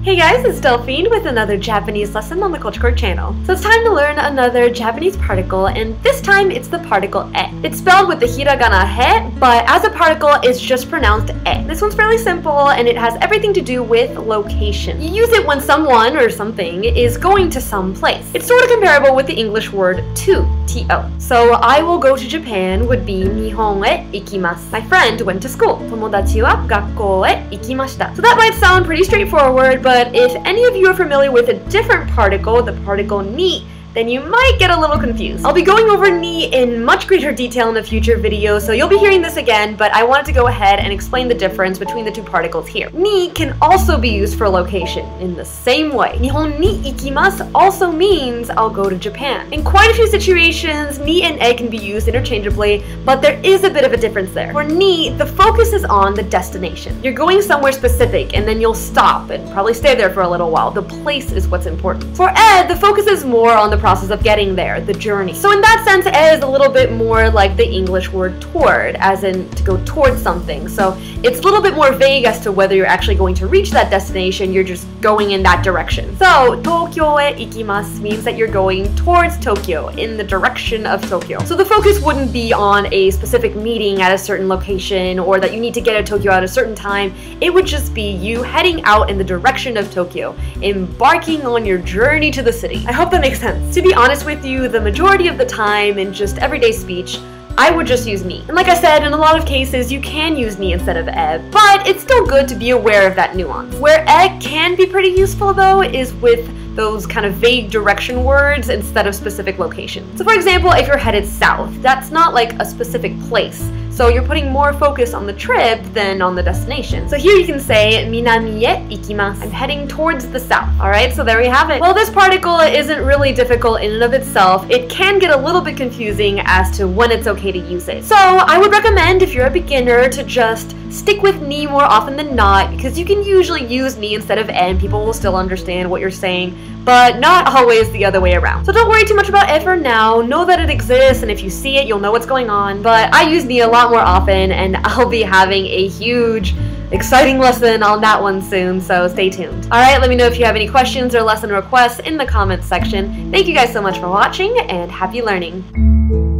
Hey guys, it's Delphine with another Japanese lesson on the CultureQuirk channel. So it's time to learn another Japanese particle, and this time it's the particle e. It's spelled with the hiragana he, but as a particle it's just pronounced e. This one's fairly simple and it has everything to do with location. You use it when someone or something is going to some place. It's sort of comparable with the English word to, to. So I will go to Japan would be Nihon e ikimasu. My friend went to school. Tomodachi wa gakkou e ikimashita. So that might sound pretty straightforward, but if any of you are familiar with a different particle, the particle ni, then you might get a little confused. I'll be going over ni in much greater detail in a future video, so you'll be hearing this again, but I wanted to go ahead and explain the difference between the two particles here. Ni can also be used for location in the same way. Nihon ni ikimasu also means I'll go to Japan. In quite a few situations, ni and e can be used interchangeably, but there is a bit of a difference there. For ni, the focus is on the destination. You're going somewhere specific and then you'll stop and probably stay there for a little while. The place is what's important. For e, the focus is more on the process of getting there, the journey. So in that sense, e is a little bit more like the English word toward, as in to go towards something. So it's a little bit more vague as to whether you're actually going to reach that destination, you're just going in that direction. So, Tokyo e ikimasu means that you're going towards Tokyo, in the direction of Tokyo. So the focus wouldn't be on a specific meeting at a certain location, or that you need to get to Tokyo at a certain time. It would just be you heading out in the direction of Tokyo, embarking on your journey to the city. I hope that makes sense. To be honest with you, the majority of the time in just everyday speech, I would just use ni. And like I said, in a lot of cases, you can use ni instead of e, but it's still good to be aware of that nuance. Where e can be pretty useful though is with those kind of vague direction words instead of specific locations. So for example, if you're headed south, that's not like a specific place. So you're putting more focus on the trip than on the destination. So here you can say, Minami e ikimasu. I'm heading towards the south. Alright, so there we have it. Well, this particle isn't really difficult in and of itself. It can get a little bit confusing as to when it's okay to use it. So I would recommend, if you're a beginner, to just stick with ni more often than not, because you can usually use ni instead of e and people will still understand what you're saying, but not always the other way around. So don't worry too much about e for now. Know that it exists, and if you see it, you'll know what's going on. But I use ni a lot more often, and I'll be having a huge, exciting lesson on that one soon, so stay tuned. Alright, let me know if you have any questions or lesson requests in the comments section. Thank you guys so much for watching, and happy learning!